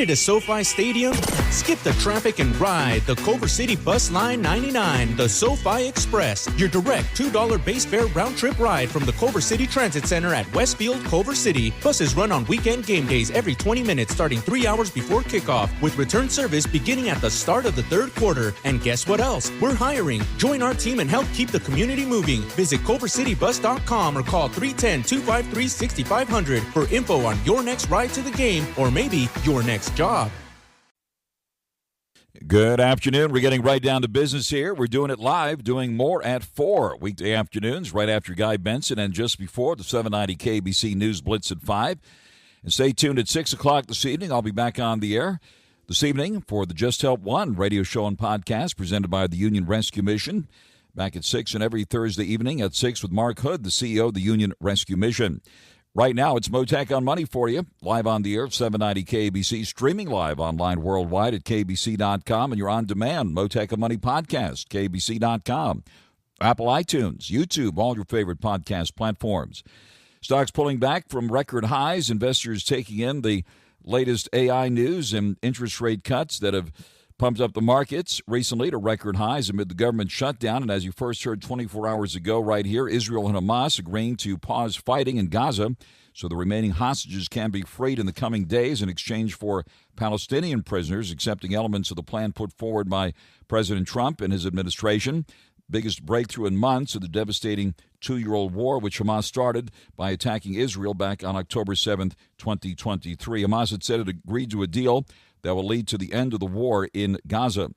Headed to SoFi Stadium? Skip the traffic and ride the Culver City Bus Line 99, the SoFi Express, your direct $2 base fare round-trip ride from the Culver City Transit Center at Westfield, Culver City. Buses run on weekend game days every 20 minutes starting 3 hours before kickoff, with return service beginning at the start of the third quarter. And guess what else? We're hiring. Join our team and help keep the community moving. Visit culvercitybus.com or call 310-253-6500 for info on your next ride to the game or maybe your next job. Good afternoon. We're getting right down to business here. We're doing it live, doing more at 4 weekday afternoons, right after Guy Benson and just before the 790 KBC News Blitz at 5. And stay tuned at 6 o'clock this evening. I'll be back on the air this evening for the Just Help One radio show and podcast presented by the Union Rescue Mission. Back at 6 and every Thursday evening at 6 with Mark Hood, the CEO of the Union Rescue Mission. Right now, it's Mottek On Money for you, live on the air, 790 KBC, streaming live online worldwide at kbc.com, and your on-demand Mottek On Money podcast, kbc.com, Apple iTunes, YouTube, all your favorite podcast platforms. Stocks pulling back from record highs, investors taking in the latest AI news and interest rate cuts that have pumped up the markets recently to record highs amid the government shutdown. And as you first heard 24 hours ago right here, Israel and Hamas agreeing to pause fighting in Gaza so the remaining hostages can be freed in the coming days in exchange for Palestinian prisoners, accepting elements of the plan put forward by President Trump and his administration. Biggest breakthrough in months of the devastating two-year-old war, which Hamas started by attacking Israel back on October 7th, 2023. Hamas had said it agreed to a deal that will lead to the end of the war in Gaza.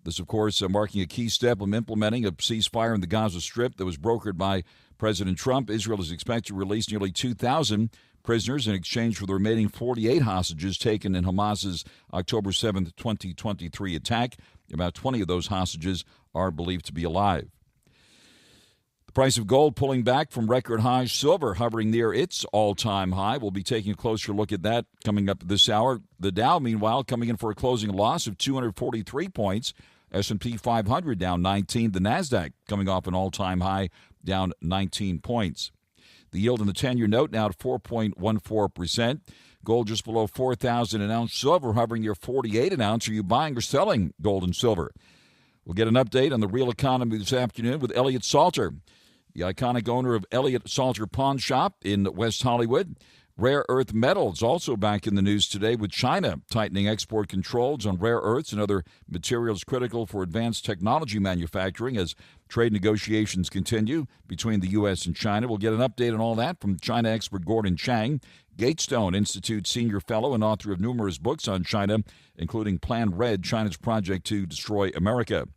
This, of course, marking a key step in implementing a ceasefire in the Gaza Strip that was brokered by President Trump. Israel is expected to release nearly 2,000 prisoners in exchange for the remaining 48 hostages taken in Hamas's October 7th, 2023 attack. About 20 of those hostages are believed to be alive. Price of gold pulling back from record highs. Silver hovering near its all-time high. We'll be taking a closer look at that coming up this hour. The Dow, meanwhile, coming in for a closing loss of 243 points. S&P 500 down 19. The Nasdaq coming off an all-time high, down 19 points. The yield in the 10-year note now at 4.14%. Gold just below 4,000 an ounce. Silver hovering near 48 an ounce. Are you buying or selling gold and silver? We'll get an update on the real economy this afternoon with Elliot Salter, the iconic owner of Elliot Salter Pawn Shop in West Hollywood. Rare earth metals also back in the news today, with China tightening export controls on rare earths and other materials critical for advanced technology manufacturing as trade negotiations continue between the U.S. and China. We'll get an update on all that from China expert Gordon Chang, Gatestone Institute senior fellow and author of numerous books on China, including Plan Red, China's project to destroy America.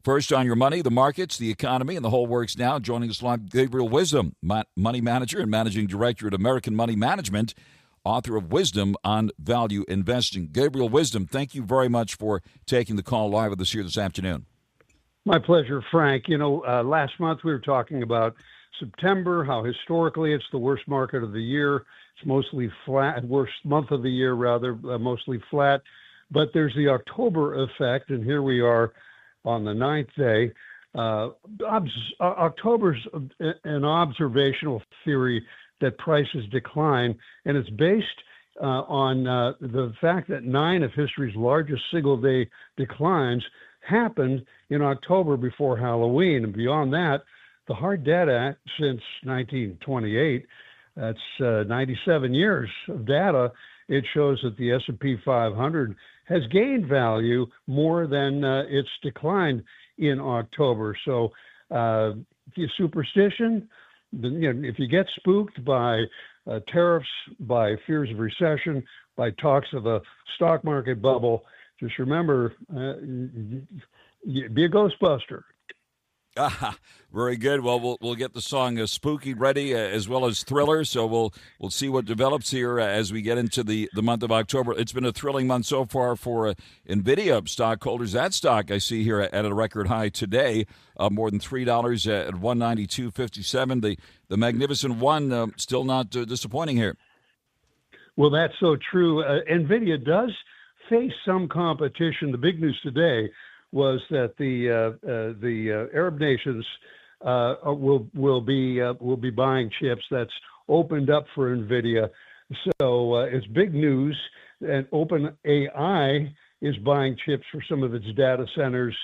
First on your money, the markets, the economy, and the whole works now. Joining us live, Gabriel Wisdom, money manager and managing director at American Money Management, author of Wisdom on Value Investing. Gabriel Wisdom, thank you very much for taking the call live with us here this afternoon. My pleasure, Frank. Last month we were talking about September, how historically it's the worst market of the year. It's mostly flat, worst month of the year, rather, mostly flat. But there's the October effect, and here we are on the 9th day. October's an observational theory that prices decline, and it's based on the fact that 9 of history's largest single-day declines happened in October before Halloween. And beyond that, the hard data since 1928, that's 97 years of data, it shows that the S&P 500 has gained value more than its decline in October. So superstition, if you get spooked by tariffs, by fears of recession, by talks of a stock market bubble, just remember, be a Ghostbuster. Very good. Well, we'll get the song "Spooky" ready as well as "Thriller." So we'll see what develops here as we get into the month of October. It's been a thrilling month so far for NVIDIA stockholders. That stock I see here at a record high today, more than $3 at $192.57. The Magnificent One still not disappointing here. Well, that's so true. NVIDIA does face some competition. The big news today was that the Arab nations will be buying chips. That's opened up for NVIDIA. So it's big news. And OpenAI is buying chips for some of its data centers,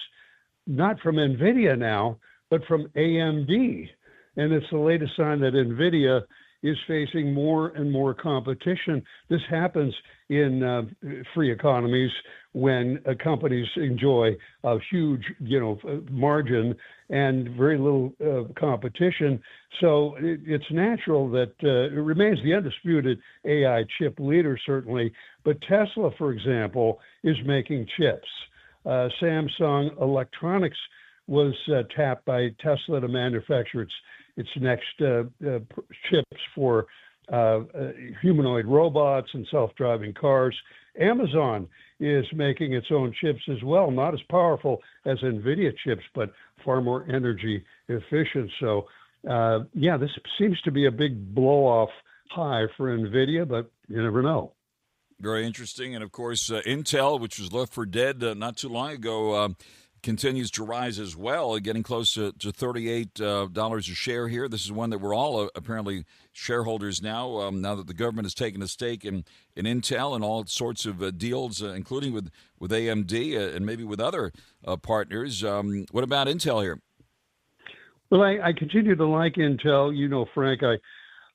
not from NVIDIA now, but from AMD. And it's the latest sign that NVIDIA is facing more and more competition. This happens in free economies when companies enjoy a huge, margin and very little competition. So it's natural that it remains the undisputed AI chip leader, certainly. But Tesla, for example, is making chips. Samsung Electronics was tapped by Tesla to manufacture its next chips for humanoid robots and self-driving cars. Amazon is making its own chips as well, not as powerful as NVIDIA chips, but far more energy efficient. So, this seems to be a big blow-off high for NVIDIA, but you never know. Very interesting. And, of course, Intel, which was left for dead not too long ago, continues to rise as well, getting close to $38 a share here. This is one that we're all apparently shareholders now, now that the government has taken a stake in Intel and all sorts of deals, including with AMD and maybe with other partners. What about Intel here? Well, I continue to like Intel. Frank,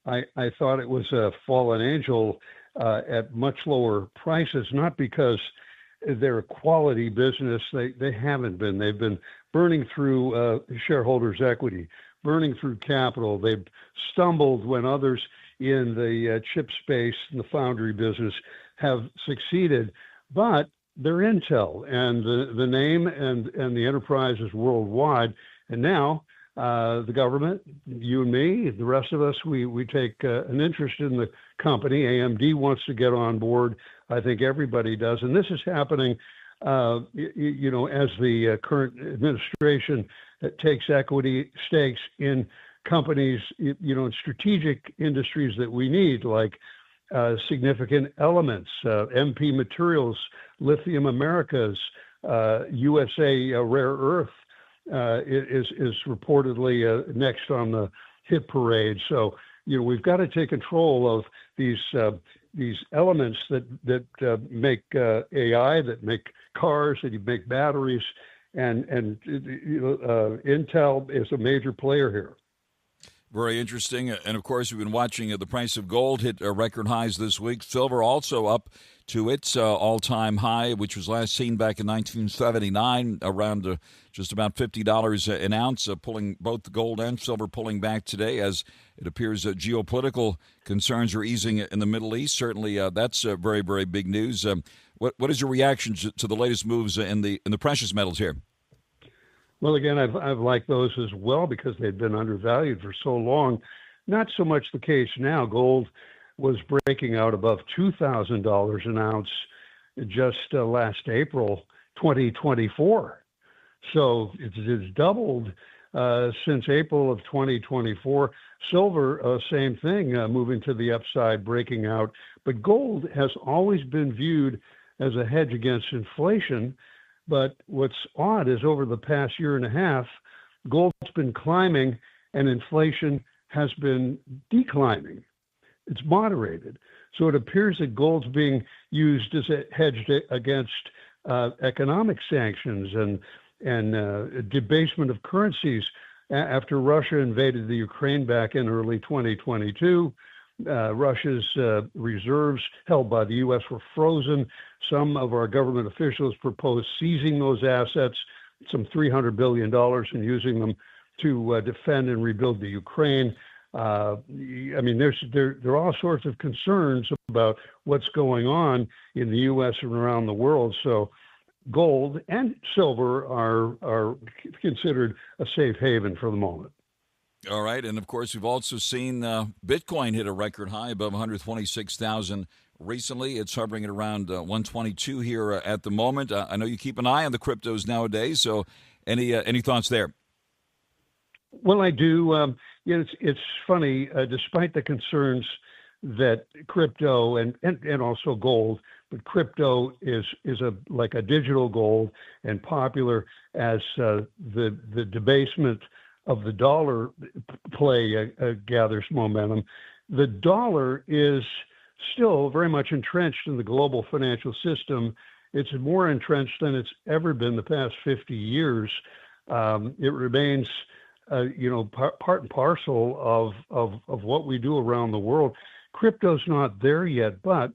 I thought it was a fallen angel at much lower prices, not because they're a quality business. They haven't been. They've been burning through shareholders' equity, burning through capital. They've stumbled when others in the chip space and the foundry business have succeeded. But they're Intel, and the name and the enterprise is worldwide. And now the government, you and me, the rest of us, we take an interest in the company. AMD wants to get on board. I think everybody does. And this is happening, as the current administration takes equity stakes in companies, in strategic industries that we need, like significant elements, MP Materials, Lithium Americas, USA Rare Earth is reportedly next on the hit parade. So, we've got to take control of these elements that make AI, that make cars, that make batteries, and Intel is a major player here. Very interesting. And, of course, we've been watching the price of gold hit record highs this week. Silver also up to its all-time high, which was last seen back in 1979, around just about $50 an ounce, pulling both the gold and silver pulling back today as it appears geopolitical concerns are easing in the Middle East. Certainly that's very, very big news. What is your reaction to the latest moves in the precious metals here? Well, again, I've liked those as well because they've been undervalued for so long. Not so much the case now. Gold was breaking out above $2,000 an ounce just last April 2024. So it's doubled since April of 2024. Silver, same thing, moving to the upside, breaking out. But gold has always been viewed as a hedge against inflation. But what's odd is over the past year and a half, gold's been climbing and inflation has been declining. It's moderated. So it appears that gold's being used as a hedge against economic sanctions and debasement of currencies. After Russia invaded the Ukraine back in early 2022, Russia's reserves held by the U.S. were frozen. Some of our government officials proposed seizing those assets, some $300 billion, and using them to defend and rebuild the Ukraine. There are all sorts of concerns about what's going on in the U.S. and around the world. So gold and silver are considered a safe haven for the moment. All right. And, of course, we've also seen Bitcoin hit a record high above 126,000 recently. It's hovering at around 122 here at the moment. I know you keep an eye on the cryptos nowadays, so any thoughts there? Well, I do. It's funny, despite the concerns that crypto and also gold, but crypto is like a digital gold and popular as the debasement of the dollar play gathers momentum. The dollar is still very much entrenched in the global financial system. It's more entrenched than it's ever been the past 50 years. It remains, part and parcel of what we do around the world. Crypto's not there yet, but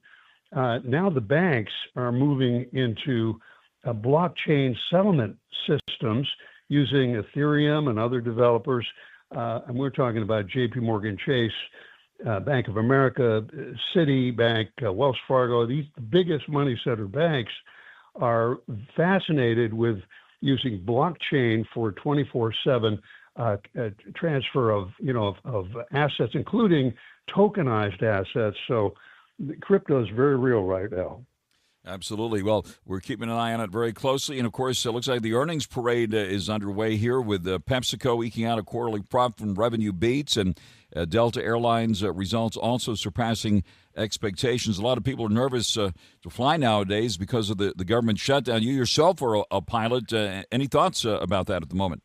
now the banks are moving into blockchain settlement systems using Ethereum and other developers. And we're talking about JP Morgan Chase, Bank of America, Citibank, Wells Fargo. These biggest money center banks are fascinated with using blockchain for 24/7 transfer of assets, including tokenized assets. So crypto is very real right now. Absolutely. Well, we're keeping an eye on it very closely. And, of course, it looks like the earnings parade is underway here with PepsiCo eking out a quarterly profit from revenue beats and Delta Airlines results also surpassing expectations. A lot of people are nervous to fly nowadays because of the government shutdown. You yourself are a pilot. Any thoughts about that at the moment?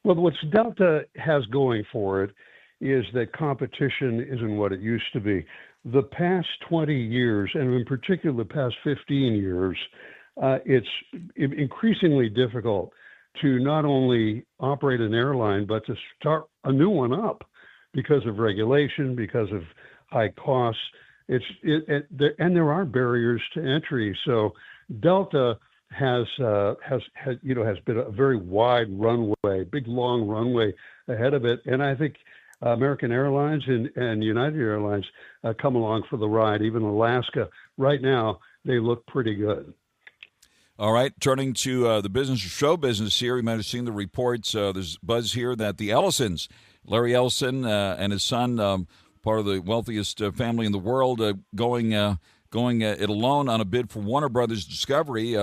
Well, what Delta has going for it is that competition isn't what it used to be. The past 20 years, and in particular the past 15 years, it's increasingly difficult to not only operate an airline, but to start a new one up because of regulation, because of high costs. And there are barriers to entry. So Delta has been a very wide runway, big long runway ahead of it, and I think American Airlines and United Airlines come along for the ride. Even Alaska, right now, they look pretty good. All right, turning to the business or show business here, you might have seen the reports. There's buzz here that the Ellisons, Larry Ellison and his son, part of the wealthiest family in the world, going it alone on a bid for Warner Brothers Discovery.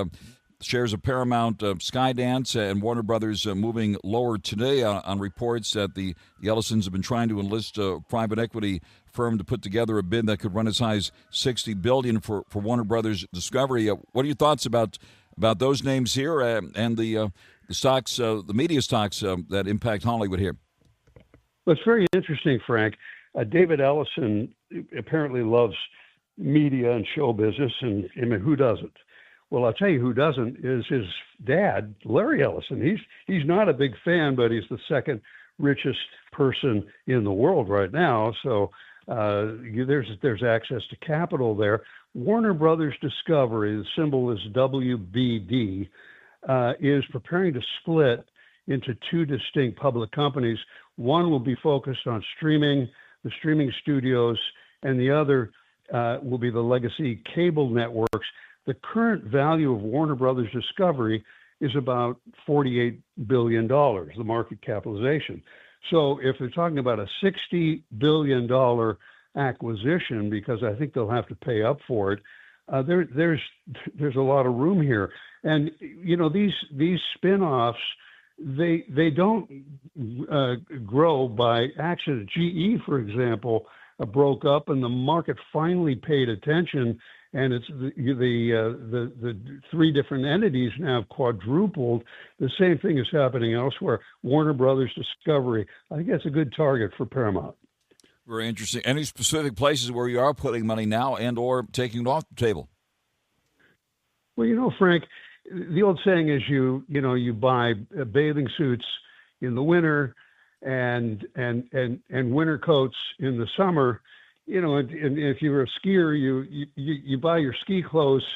Shares of Paramount, Skydance, and Warner Brothers moving lower today on reports that the Ellisons have been trying to enlist a private equity firm to put together a bid that could run as high as $60 billion for Warner Brothers Discovery. What are your thoughts about those names here and the stocks, the media stocks that impact Hollywood here? Well, it's very interesting, Frank. David Ellison apparently loves media and show business, and I mean, who doesn't? Well, I'll tell you who doesn't is his dad, Larry Ellison. He's not a big fan, but he's the second richest person in the world right now. So there's access to capital there. Warner Brothers Discovery, the symbol is WBD, is preparing to split into two distinct public companies. One will be focused on streaming, the streaming studios, and the other will be the legacy cable networks. The current value of Warner Brothers Discovery is about $48 billion, the market capitalization. So if they're talking about a $60 billion acquisition, because I think they'll have to pay up for it, there's a lot of room here. And, these spin-offs, they don't grow by accident. GE, for example, broke up, and the market finally paid attention. And it's the three different entities now have quadrupled. The same thing is happening elsewhere. Warner Brothers Discovery, I think that's a good target for Paramount. Very interesting. Any specific places where you are putting money now and or taking it off the table? Well, Frank, the old saying is you buy bathing suits in the winter and winter coats in the summer. And if you're a skier, you buy your ski clothes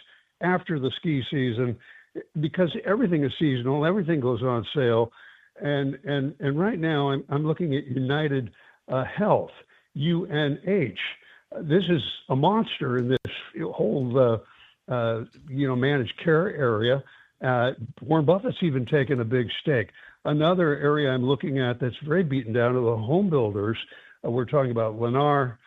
after the ski season because everything is seasonal. Everything goes on sale, and right now I'm looking at United Health, UNH. This is a monster in this whole managed care area. Warren Buffett's even taken a big stake. Another area I'm looking at that's very beaten down are the home builders. We're talking about Lennar,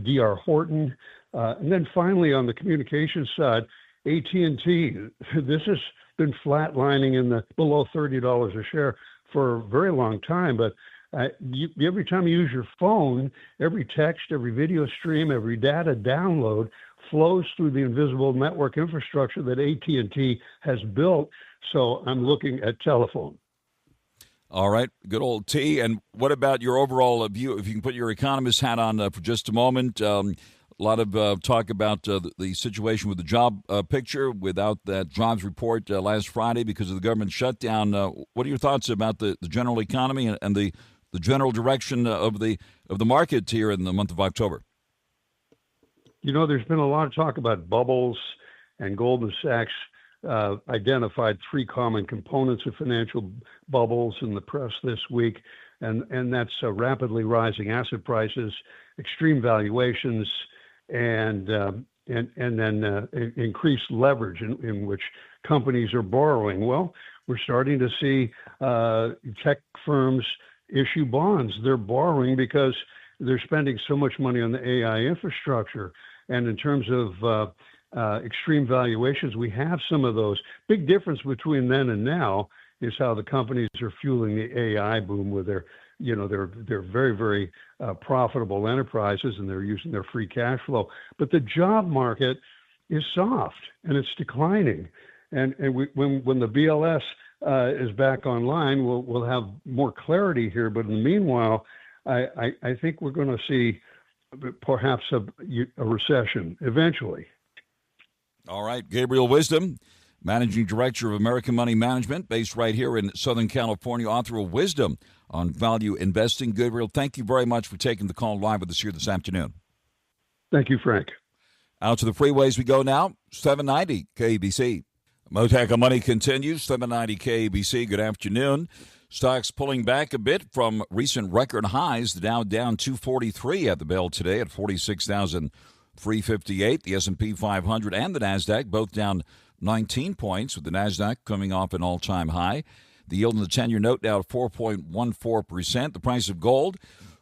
D.R. Horton, and then finally on the communications side, AT&T. This has been flatlining in the below $30 a share for a very long time, but every time you use your phone, every text, every video stream, every data download flows through the invisible network infrastructure that AT&T has built. So I'm looking at telephone. All right, good old T. And what about your overall view? If you can put your economist hat on for just a moment. A lot of talk about the situation with the job picture without that jobs report last Friday because of the government shutdown. What are your thoughts about the general economy and the general direction of the market here in the month of October? You know, there's been a lot of talk about bubbles, and Goldman Sachs identified three common components of financial bubbles in the press this week, and that's rapidly rising asset prices, extreme valuations, and then increased leverage in which companies are borrowing. Well, we're starting to see tech firms issue bonds. They're borrowing because they're spending so much money on the AI infrastructure. And in terms of extreme valuations, we have some of those. Big difference between then and now is how the companies are fueling the AI boom with their very, very profitable enterprises, and they're using their free cash flow. But the job market is soft and it's declining. And when the BLS is back online, we'll have more clarity here. But in the meanwhile, I think we're going to see perhaps a recession eventually. All right, Gabriel Wisdom, Managing Director of American Money Management, based right here in Southern California, author of Wisdom on Value Investing. Gabriel, thank you very much for taking the call live with us here this afternoon. Thank you, Frank. Out to the freeways we go now, 790 KBC. Mottek On Money continues, 790 KBC. Good afternoon. Stocks pulling back a bit from recent record highs. The Dow down 243 at the bell today at 46,358. The S&P 500 and the NASDAQ both down 19 points, with the NASDAQ coming off an all-time high. The yield in the 10-year note now at 4.14%. The price of gold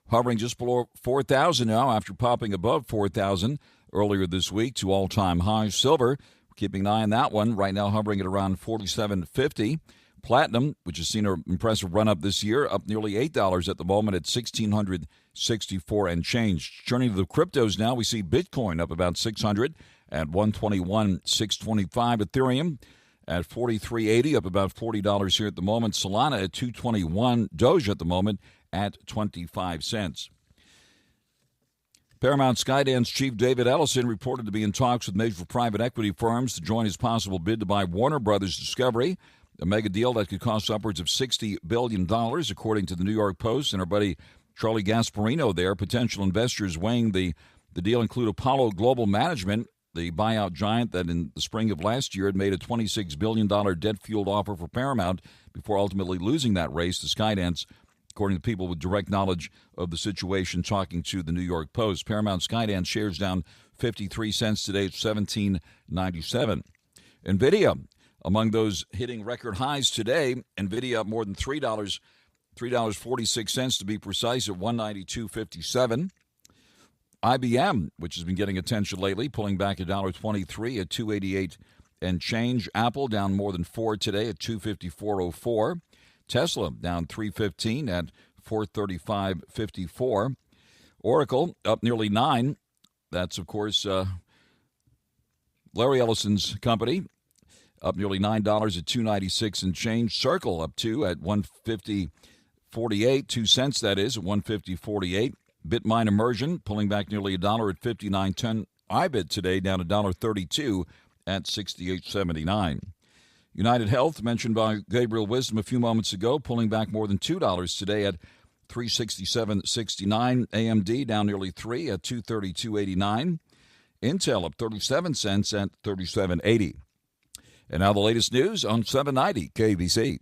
hovering just below $4,000 now after popping above $4,000 earlier this week to all-time highs. Silver, keeping an eye on that one, right now hovering at around $47.50. Platinum, which has seen an impressive run-up this year, up nearly $8 at the moment at $1,664 and change. Turning to the cryptos now, we see Bitcoin up about $600 at $121,625. Ethereum at $43.80, up about $40 here at the moment. Solana at $221. Doge at the moment at 25 cents. Paramount Skydance chief David Ellison reported to be in talks with major private equity firms to join his possible bid to buy Warner Brothers Discovery, a mega deal that could cost upwards of $60 billion, according to the New York Post. And our buddy Charlie Gasparino there. Potential investors weighing the deal include Apollo Global Management, the buyout giant that in the spring of last year had made a $26 billion debt-fueled offer for Paramount before ultimately losing that race to Skydance, according to people with direct knowledge of the situation talking to the New York Post. Paramount Skydance shares down 53 cents today at $17.97. NVIDIA, among those hitting record highs today, NVIDIA up more than $3.46 to be precise at $192.57. IBM, which has been getting attention lately, pulling back $1.23 at $288 and change. Apple down more than $4 today at $254.04. Tesla down $3.15 at $435.54. Oracle up nearly $9. That's, of course, Larry Ellison's company, up nearly $9 at $296 and change. Circle up $2 at $150.48, 2 cents that is, at $150.48. Bitmine Immersion pulling back nearly $1 at $59.10. IBIT today down $1.32 at $68.79. United Health, mentioned by Gabriel Wisdom a few moments ago, pulling back more than $2 today at $367.69. AMD down nearly $3 at $232.89. Intel up 37 cents at $37.80. And now the latest news on 790 KBC.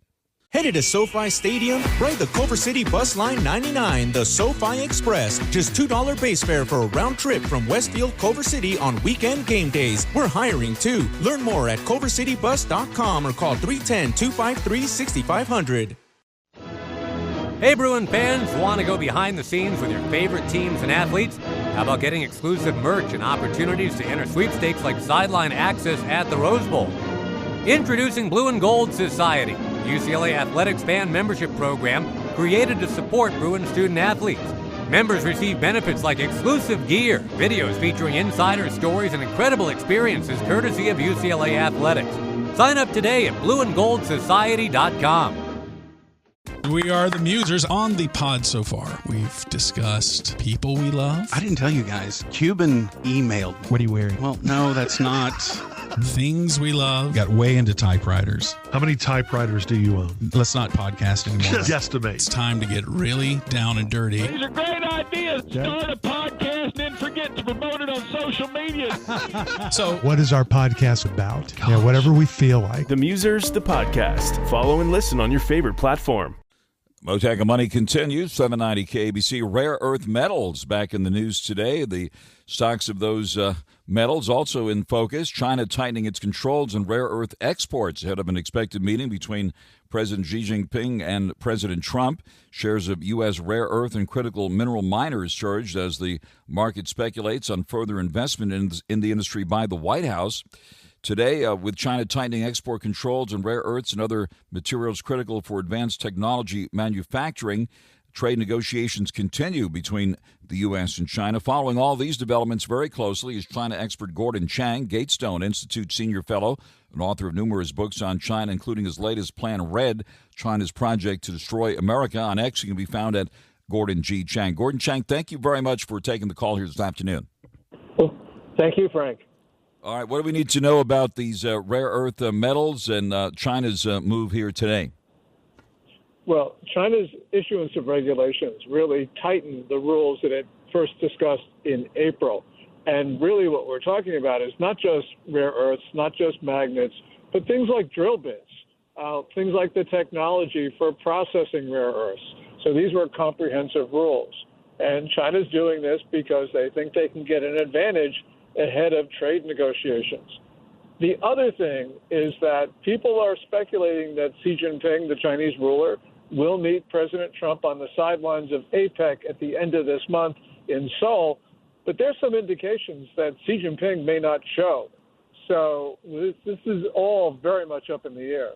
Headed to SoFi Stadium? Ride the Culver City Bus Line 99, the SoFi Express. Just $2 base fare for a round trip from Westfield, Culver City on weekend game days. We're hiring too. Learn more at culvercitybus.com or call 310-253-6500. Hey, Bruin fans, want to go behind the scenes with your favorite teams and athletes? How about getting exclusive merch and opportunities to enter sweepstakes like sideline access at the Rose Bowl? Introducing Blue and Gold Society, UCLA Athletics fan membership program created to support Bruin student athletes. Members receive benefits like exclusive gear, videos featuring insider stories, and incredible experiences courtesy of UCLA Athletics. Sign up today at blueandgoldsociety.com. We are the Musers. On the pod so far, we've discussed people we love. I didn't tell you guys. Cuban emailed. What are you wearing? Well, no, that's not. Things we love. Got way into typewriters. How many typewriters do you own? Let's not podcast anymore. Just guesstimate. It's time to get really down and dirty. These are great ideas. Start a podcast and then forget to promote it on social media. So, What is our podcast about? Yeah, whatever we feel like. The Musers, the podcast. Follow and listen on your favorite platform. Mottek On Money continues. 790 KBC. Rare earth metals back in the news today. The stocks of those metals also in focus. China tightening its controls on rare earth exports ahead of an expected meeting between President Xi Jinping and President Trump. Shares of U.S. rare earth and critical mineral miners surged as the market speculates on further investment in the industry by the White House. Today, with China tightening export controls on rare earths and other materials critical for advanced technology manufacturing, trade negotiations continue between the U.S. and China. Following all these developments very closely is China expert Gordon Chang, Gatestone Institute senior fellow and author of numerous books on China, including his latest Plan Red, China's project to destroy America. On X, you can be found at Gordon G. Chang. Gordon Chang, thank you very much for taking the call here this afternoon. Well, thank you, Frank. All right, what do we need to know about these rare earth metals and China's move here today? Well, China's issuance of regulations really tightened the rules that it first discussed in April. And really what we're talking about is not just rare earths, not just magnets, but things like drill bits, things like the technology for processing rare earths. So these were comprehensive rules. And China's doing this because they think they can get an advantage ahead of trade negotiations. The other thing is that people are speculating that Xi Jinping, the Chinese ruler, will meet President Trump on the sidelines of APEC at the end of this month in Seoul. But there's some indications that Xi Jinping may not show. So this is all very much up in the air.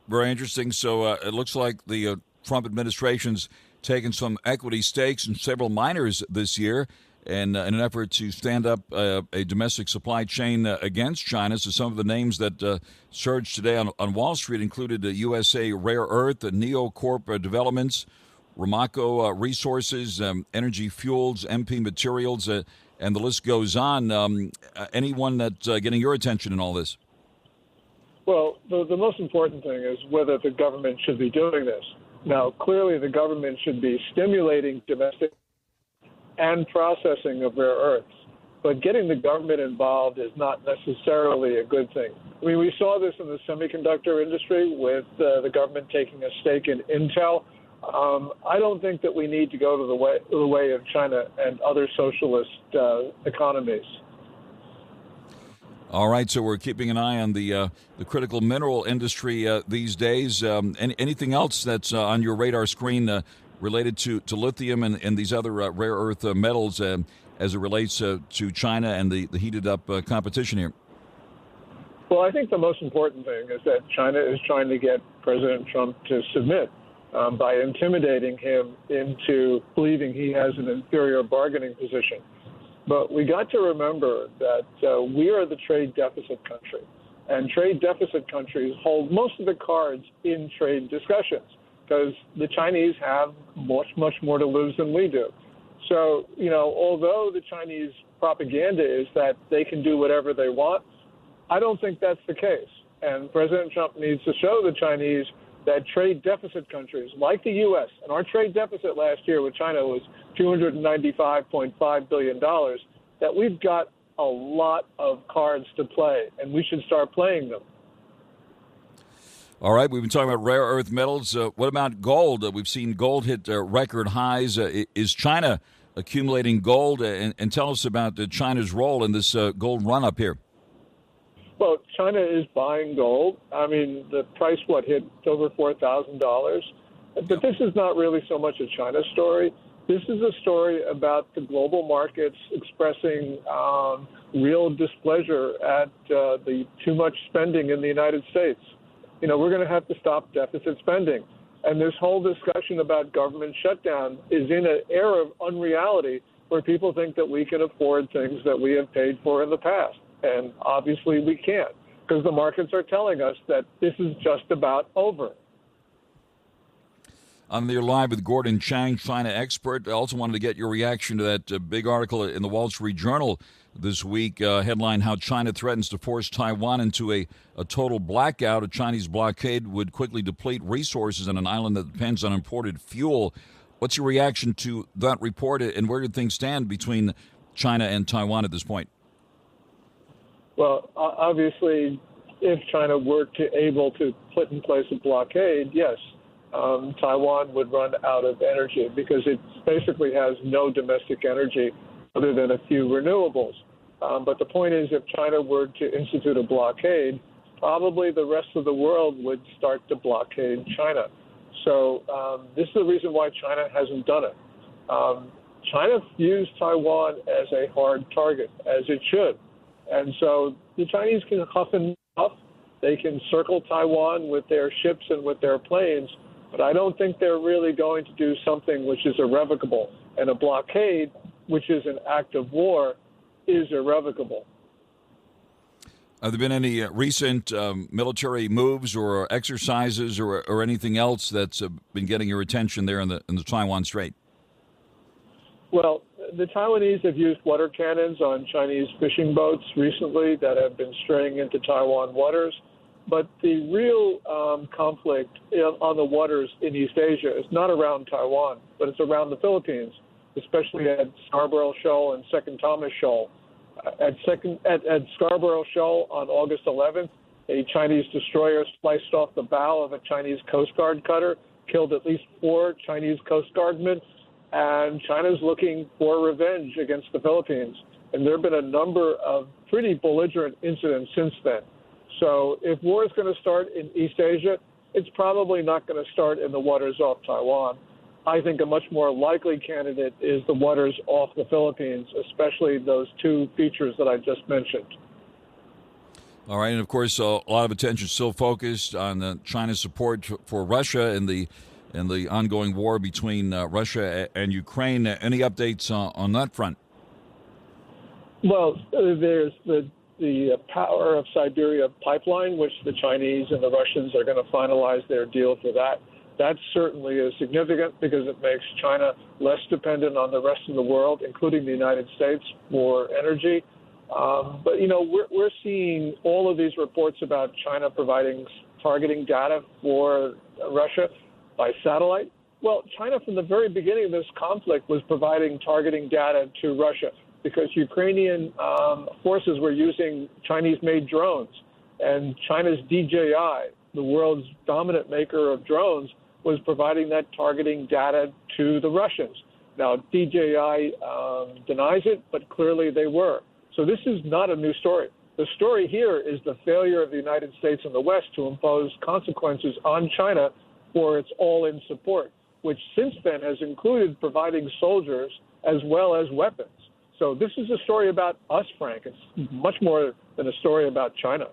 Very interesting. So it looks like the Trump administration's taken some equity stakes in several miners this year, and in an effort to stand up a domestic supply chain against China. So some of the names that surged today on Wall Street included USA Rare Earth, Neocorp Developments, Ramaco Resources, Energy Fuels, MP Materials, and the list goes on. Anyone that's getting your attention in all this? Well, the most important thing is whether the government should be doing this. Now, clearly the government should be stimulating domestic and processing of rare earths. But getting the government involved is not necessarily a good thing. I mean, we saw this in the semiconductor industry with the government taking a stake in Intel. I don't think that we need to go to the way of China and other socialist economies. All right, so we're keeping an eye on the critical mineral industry these days. Anything else that's on your radar screen related to lithium and these other rare earth metals as it relates to China and the heated up competition here? Well, I think the most important thing is that China is trying to get President Trump to submit by intimidating him into believing he has an inferior bargaining position. But we got to remember that we are the trade deficit country, and trade deficit countries hold most of the cards in trade discussions, because the Chinese have much more to lose than we do. So, although the Chinese propaganda is that they can do whatever they want, I don't think that's the case. And President Trump needs to show the Chinese that trade deficit countries like the U.S., and our trade deficit last year with China was $295.5 billion, that we've got a lot of cards to play, and we should start playing them. All right, we've been talking about rare earth metals. What about gold? We've seen gold hit record highs. Is China accumulating gold? And tell us about China's role in this gold run-up here. Well, China is buying gold. I mean, the price, hit over $4,000. But this is not really so much a China story. This is a story about the global markets expressing real displeasure at the too much spending in the United States. We're going to have to stop deficit spending. And this whole discussion about government shutdown is in an era of unreality where people think that we can afford things that we have paid for in the past. And obviously we can't, because the markets are telling us that this is just about over. I'm here live with Gordon Chang, China expert. I also wanted to get your reaction to that big article in the Wall Street Journal this week, headline, How China Threatens to Force Taiwan into a Total Blackout. A Chinese blockade would quickly deplete resources on an island that depends on imported fuel. What's your reaction to that report, and where do things stand between China and Taiwan at this point? Well, obviously, if China were able to put in place a blockade, yes, Taiwan would run out of energy because it basically has no domestic energy other than a few renewables. But the point is, if China were to institute a blockade, probably the rest of the world would start to blockade China. So this is the reason why China hasn't done it. China views Taiwan as a hard target, as it should. And so the Chinese can huff and puff. They can circle Taiwan with their ships and with their planes, but I don't think they're really going to do something which is irrevocable. And a blockade, which is an act of war, is irrevocable. Have there been any recent military moves or exercises or anything else that's been getting your attention there in the Taiwan Strait? Well, the Taiwanese have used water cannons on Chinese fishing boats recently that have been straying into Taiwan waters. But the real conflict on the waters in East Asia is not around Taiwan, but it's around the Philippines, especially at Scarborough Shoal and Second Thomas Shoal. At Scarborough Shoal on August 11th, a Chinese destroyer sliced off the bow of a Chinese Coast Guard cutter, killed at least 4 Chinese Coast Guardmen, and China's looking for revenge against the Philippines. And there have been a number of pretty belligerent incidents since then. So if war is going to start in East Asia, it's probably not going to start in the waters off Taiwan. I think a much more likely candidate is the waters off the Philippines, especially those 2 features that I just mentioned. All right, and of course, a lot of attention still focused on China's support for Russia in the ongoing war between Russia and Ukraine. Any updates on that front? Well, there's the Power of Siberia pipeline, which the Chinese and the Russians are going to finalize their deal for that. That certainly is significant because it makes China less dependent on the rest of the world, including the United States, for energy. But, we're seeing all of these reports about China providing targeting data for Russia by satellite. Well, China, from the very beginning of this conflict, was providing targeting data to Russia because Ukrainian forces were using Chinese-made drones. And China's DJI, the world's dominant maker of drones, was providing that targeting data to the Russians. Now, DJI denies it, but clearly they were. So this is not a new story. The story here is the failure of the United States and the West to impose consequences on China for its all-in support, which since then has included providing soldiers as well as weapons. So this is a story about us, Frank. It's much more than a story about China.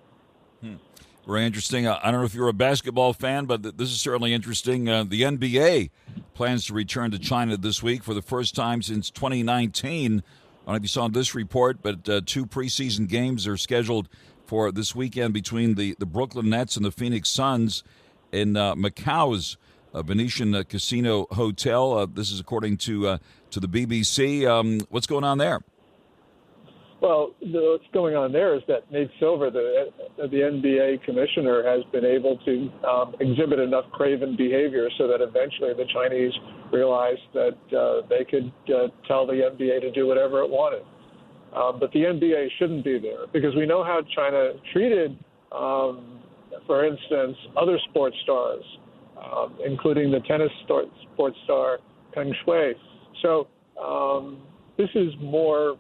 Very interesting. I don't know if you're a basketball fan, but this is certainly interesting. The NBA plans to return to China this week for the first time since 2019. I don't know if you saw this report, but 2 preseason games are scheduled for this weekend between the Brooklyn Nets and the Phoenix Suns in Macau's Venetian Casino Hotel. This is according to the BBC. What's going on there? Well, what's going on there is that Nate Silver, the NBA commissioner, has been able to exhibit enough craven behavior so that eventually the Chinese realized that they could tell the NBA to do whatever it wanted. But the NBA shouldn't be there because we know how China treated, for instance, other sports stars, including the tennis sports star Peng Shuai. So this is more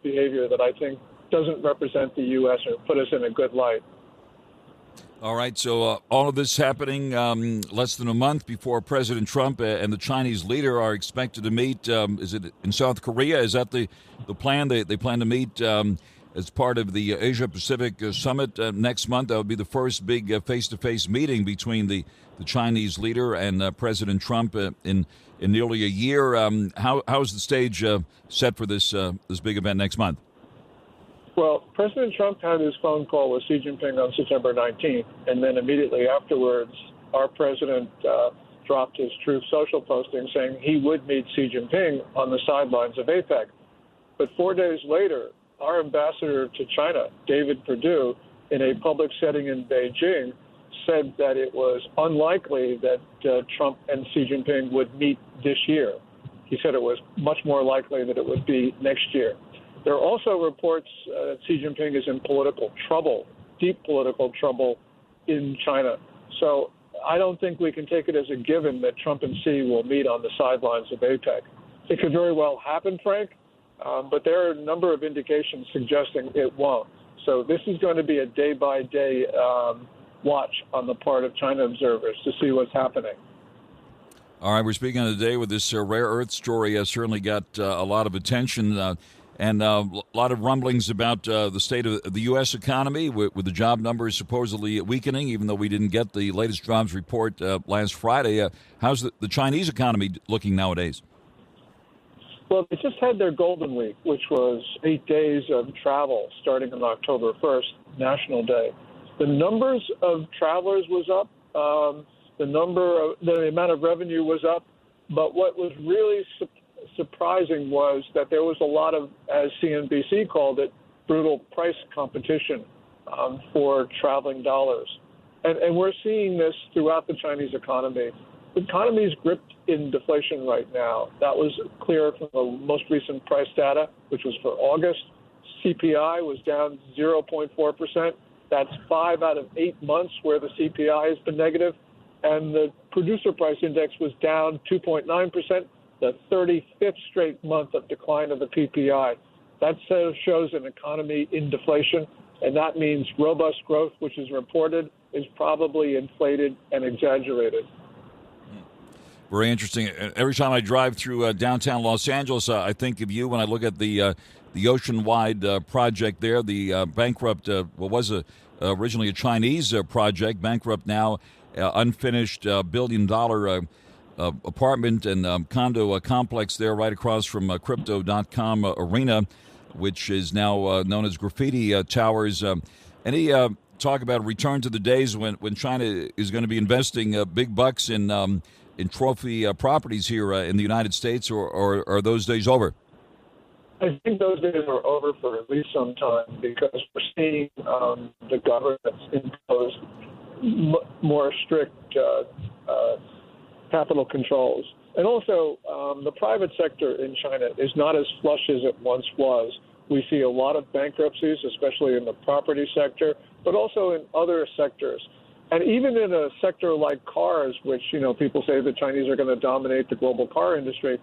behavior that I think doesn't represent the U.S. or put us in a good light. All right, so all of this happening less than a month before President Trump and the Chinese leader are expected to meet. Is it in South Korea? Is that the plan? They plan to meet as part of the Asia-Pacific Summit next month. That would be the first big face-to-face meeting between the Chinese leader and President Trump in nearly a year. How is the stage set for this big event next month? Well, President Trump had his phone call with Xi Jinping on September 19th, and then immediately afterwards, our president dropped his Truth Social posting saying he would meet Xi Jinping on the sidelines of APEC. But 4 days later, our ambassador to China, David Perdue, in a public setting in Beijing, said that it was unlikely that Trump and Xi Jinping would meet this year. He said it was much more likely that it would be next year. There are also reports that Xi Jinping is in political trouble, deep political trouble in China. So I don't think we can take it as a given that Trump and Xi will meet on the sidelines of APEC. It could very well happen, Frank, but there are a number of indications suggesting it won't. So this is going to be a day-by-day watch on the part of China observers to see what's happening. All right, we're speaking on the day with this rare earth story has certainly got a lot of attention and a lot of rumblings about the state of the U.S. economy with the job numbers supposedly weakening, even though we didn't get the latest jobs report last Friday. How's the Chinese economy looking nowadays? Well, they just had their Golden Week, which was 8 days of travel starting on October 1st, National Day. The numbers of travelers was up. The amount of revenue was up. But what was really surprising was that there was a lot of, as CNBC called it, brutal price competition for traveling dollars. And we're seeing this throughout the Chinese economy. The economy is gripped in deflation right now. That was clear from the most recent price data, which was for August. CPI was down 0.4%. That's 5 out of 8 months where the CPI has been negative. And the producer price index was down 2.9%, the 35th straight month of decline of the PPI. That shows an economy in deflation, and that means robust growth, which is reported, is probably inflated and exaggerated. Very interesting. Every time I drive through downtown Los Angeles, I think of you when I look at the ocean-wide project there, the bankrupt, what was originally a Chinese project, bankrupt now, unfinished billion-dollar apartment and condo complex there right across from Crypto.com Arena, which is now known as Graffiti Towers. Any talk about return to the days when China is going to be investing big bucks in trophy properties here in the United States, or are those days over? I think those days are over for at least some time because we're seeing the government impose more strict capital controls. And also, the private sector in China is not as flush as it once was. We see a lot of bankruptcies, especially in the property sector, but also in other sectors. And even in a sector like cars, which, people say the Chinese are going to dominate the global car industry,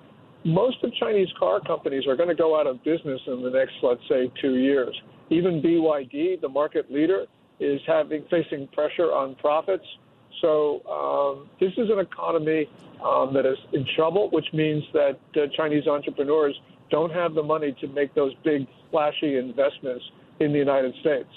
most of Chinese car companies are going to go out of business in the next, let's say, 2 years. Even BYD, the market leader, is facing pressure on profits. So this is an economy that is in trouble, which means that Chinese entrepreneurs don't have the money to make those big, flashy investments in the United States.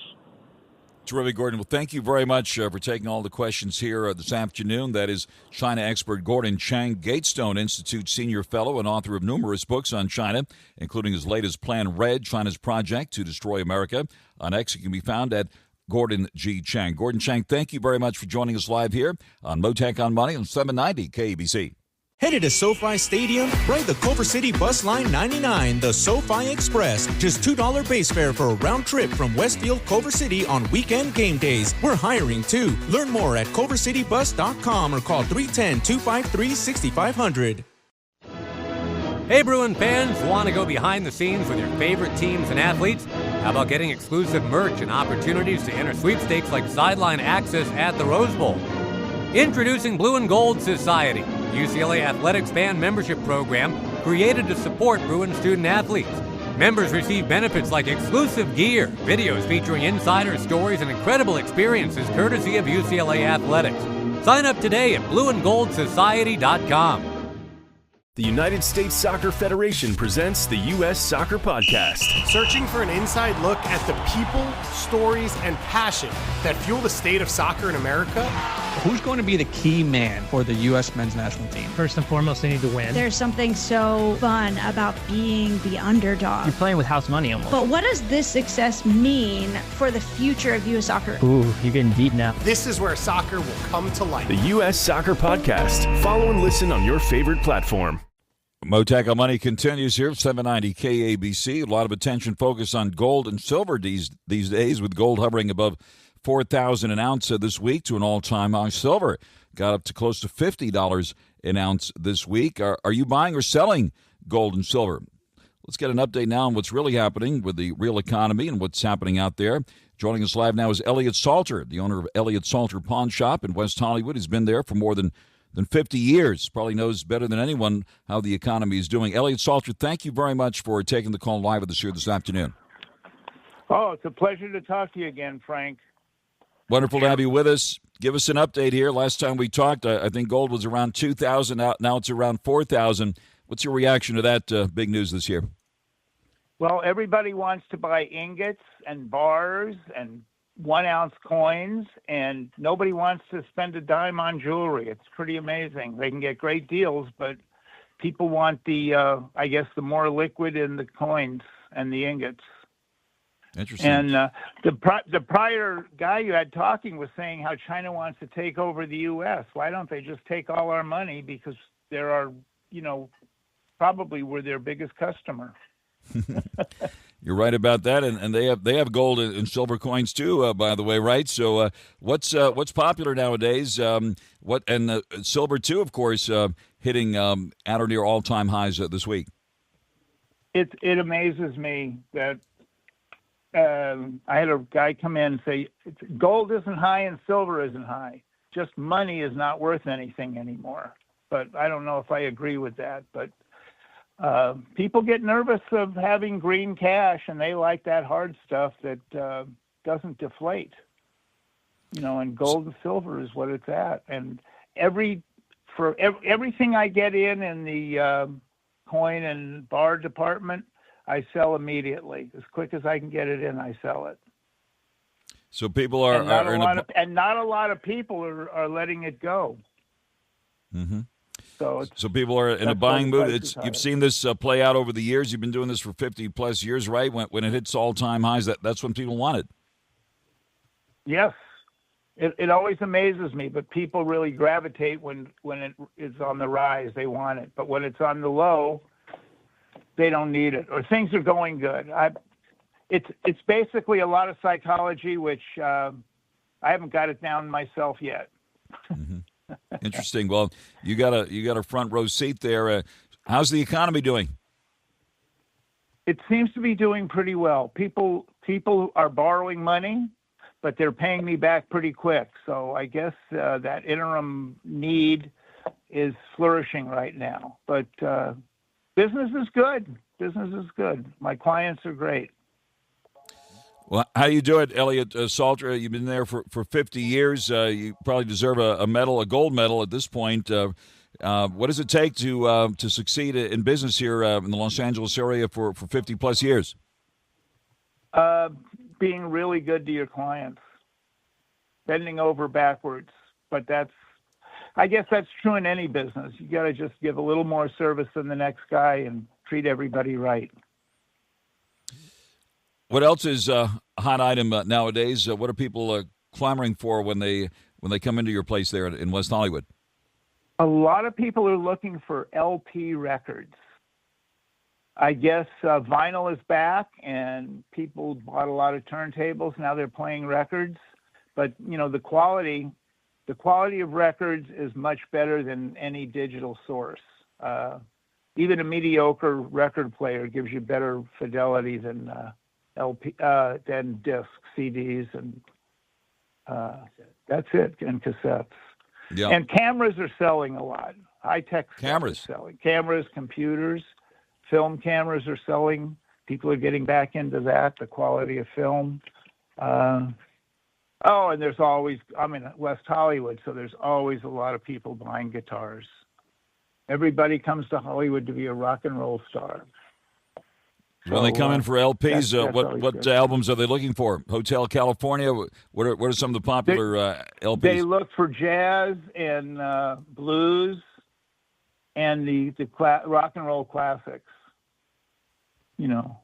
Terrific, Gordon. Well, thank you very much for taking all the questions here this afternoon. That is China expert Gordon Chang, Gatestone Institute senior fellow and author of numerous books on China, including his latest Plan Red, China's Project to Destroy America. On X, it can be found at Gordon G. Chang. Gordon Chang, thank you very much for joining us live here on Mottek On Money on 790 KBC. Headed to SoFi Stadium? Ride the Culver City Bus Line 99, the SoFi Express. Just $2 base fare for a round trip from Westfield, Culver City on weekend game days. We're hiring too. Learn more at culvercitybus.com or call 310-253-6500. Hey, Bruin fans, want to go behind the scenes with your favorite teams and athletes? How about getting exclusive merch and opportunities to enter sweepstakes like sideline access at the Rose Bowl? Introducing Blue and Gold Society, UCLA Athletics fan membership program created to support Bruin student athletes. Members receive benefits like exclusive gear, videos featuring insider stories, and incredible experiences courtesy of UCLA Athletics. Sign up today at blueandgoldsociety.com. The United States Soccer Federation presents the U.S. Soccer Podcast. Searching for an inside look at the people, stories, and passion that fuel the state of soccer in America? Who's going to be the key man for the U.S. men's national team? First and foremost, they need to win. There's something so fun about being the underdog. You're playing with house money almost. But what does this success mean for the future of U.S. soccer? Ooh, you're getting deep now. This is where soccer will come to life. The U.S. Soccer Podcast. Follow and listen on your favorite platform. Mottek On Money continues here, 790 KABC. A lot of attention focused on gold and silver these days, with gold hovering above $4,000 an ounce this week to an all-time high. Silver got up to close to $50 an ounce this week. Are you buying or selling gold and silver? Let's get an update now on what's really happening with the real economy and what's happening out there. Joining us live now is ELLIOT Salter, the owner of ELLIOT Salter Pawn Shop in West Hollywood. He's been there for more than 50 years. Probably knows better than anyone how the economy is doing. ELLIOT Salter, thank you very much for taking the call live with us here this afternoon. Oh, it's a pleasure to talk to you again, Frank. Wonderful to have you with us. Give us an update here. Last time we talked, I think gold was around $2,000. Now it's around $4,000. What's your reaction to that big news this year? Well, everybody wants to buy ingots and bars and 1-ounce coins, and nobody wants to spend a dime on jewelry. It's pretty amazing. They can get great deals, but people want the more liquid in the coins and the ingots. Interesting. And the prior guy you had talking was saying how China wants to take over the U.S. Why don't they just take all our money? Because there are, probably we're their biggest customer. You're right about that, and they have gold and silver coins too, by the way, right? So what's popular nowadays? Silver too, of course, hitting at or near all-time highs this week. It amazes me that I had a guy come in and say gold isn't high and silver isn't high. Just money is not worth anything anymore. But I don't know if I agree with that, but. People get nervous of having green cash, and they like that hard stuff that doesn't deflate. And gold and silver is what it's at. And everything I get in the coin and bar department, I sell immediately. As quick as I can get it in, I sell it. So people are not a lot of people are letting it go. Mm-hmm. So people are in a buying mood. You've seen this play out over the years. You've been doing this for 50-plus years, right? When it hits all-time highs, that's when people want it. Yes. It always amazes me, but people really gravitate when it is on the rise. They want it. But when it's on the low, they don't need it. Or things are going good. It's basically a lot of psychology, which I haven't got it down myself yet. Mm-hmm. Interesting. Well, you got a front row seat there. How's the economy doing? It seems to be doing pretty well. People are borrowing money, but they're paying me back pretty quick. So I guess that interim need is flourishing right now. But business is good. Business is good. My clients are great. Well, how do you do it, ELLIOT Salter? You've been there for 50 years. You probably deserve a medal, a gold medal at this point. What does it take to succeed in business here in the Los Angeles area for 50-plus years? Being really good to your clients, bending over backwards. But I guess that's true in any business. You got to just give a little more service than the next guy and treat everybody right. What else is a hot item nowadays? What are people clamoring for when they come into your place there in West Hollywood? A lot of people are looking for LP records. I guess vinyl is back, and people bought a lot of turntables. Now they're playing records, but the quality of records is much better than any digital source. Even a mediocre record player gives you better fidelity than LP, then discs, CDs, and that's it, and cassettes. Yeah. And cameras are selling a lot. High-tech cameras are selling. Cameras, computers, film cameras are selling. People are getting back into that, the quality of film. And there's always, West Hollywood, so there's always a lot of people buying guitars. Everybody comes to Hollywood to be a rock and roll star. When they come in for LPs, that's what albums are they looking for? Hotel California? What are some of the popular LPs? They look for jazz and blues and the rock and roll classics. You know,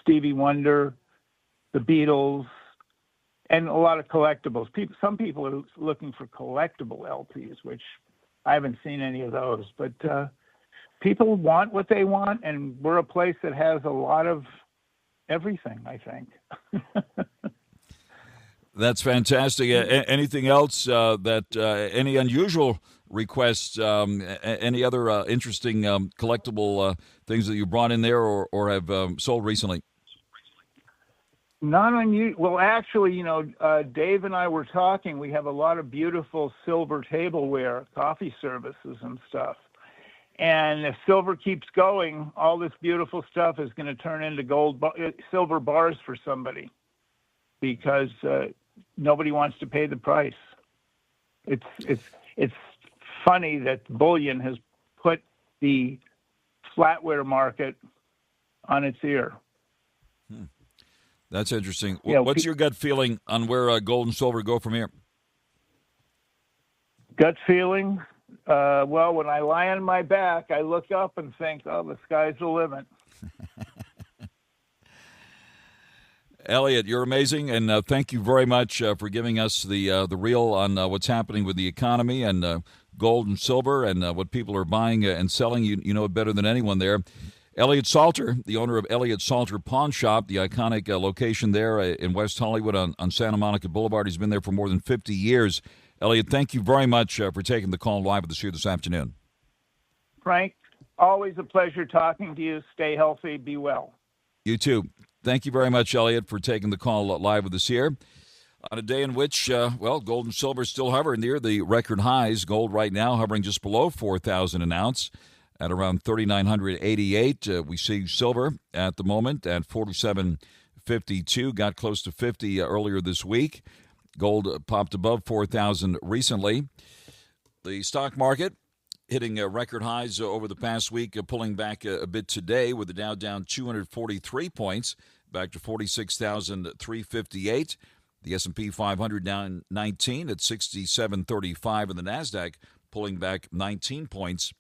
Stevie Wonder, the Beatles, and a lot of collectibles. Some people are looking for collectible LPs, which I haven't seen any of those. But people want what they want, and we're a place that has a lot of everything, I think. That's fantastic. Anything else any unusual requests, any other interesting collectible things that you brought in there or have sold recently? Not unusual. Well, actually, you know, Dave and I were talking. We have a lot of beautiful silver tableware, coffee services and stuff. And if silver keeps going, all this beautiful stuff is going to turn into silver bars for somebody because nobody wants to pay the price. It's funny that bullion has put the flatware market on its ear. That's interesting. Yeah, what's your gut feeling on where gold and silver go from here? Gut feeling? Well, when I lie on my back, I look up and think, oh, the sky's the limit. Elliot, you're amazing, and thank you very much for giving us the reel on what's happening with the economy and gold and silver and what people are buying and selling. You know it better than anyone there. Elliot Salter, the owner of Elliot Salter Pawn Shop, the iconic location there in West Hollywood on Santa Monica Boulevard. He's been there for more than 50 years. Elliot, thank you very much for taking the call live with us here this afternoon. Frank, always a pleasure talking to you. Stay healthy. Be well. You too. Thank you very much, Elliot, for taking the call live with us here on a day in which, gold and silver still hover near the record highs. Gold right now hovering just below $4,000 an ounce at around $3,988. We see silver at the moment at $47.52. Got close to $50 earlier this week. Gold popped above $4,000 recently. The stock market hitting record highs over the past week, pulling back a bit today with the Dow down 243 points, back to 46,358. The S&P 500 down 19 at 6735, and the NASDAQ pulling back 19 points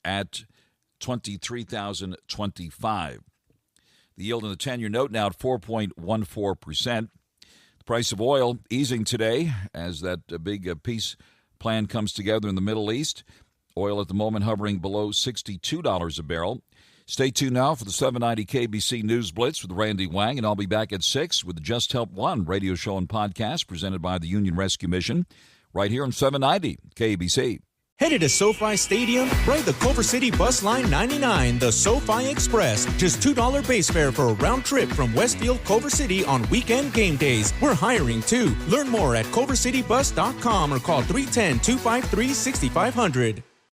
at 23,025. The yield on the 10-year note now at 4.14%. The price of oil easing today as that big peace plan comes together in the Middle East. Oil at the moment hovering below $62 a barrel. Stay tuned now for the 790 KBC News Blitz with Randy Wang, and I'll be back at 6 with the Just Help One radio show and podcast presented by the Union Rescue Mission right here on 790 KBC. Headed to SoFi Stadium? Ride the Culver City Bus Line 99, the SoFi Express. Just $2 base fare for a round trip from Westfield, Culver City on weekend game days. We're hiring too. Learn more at culvercitybus.com or call 310-253-6500.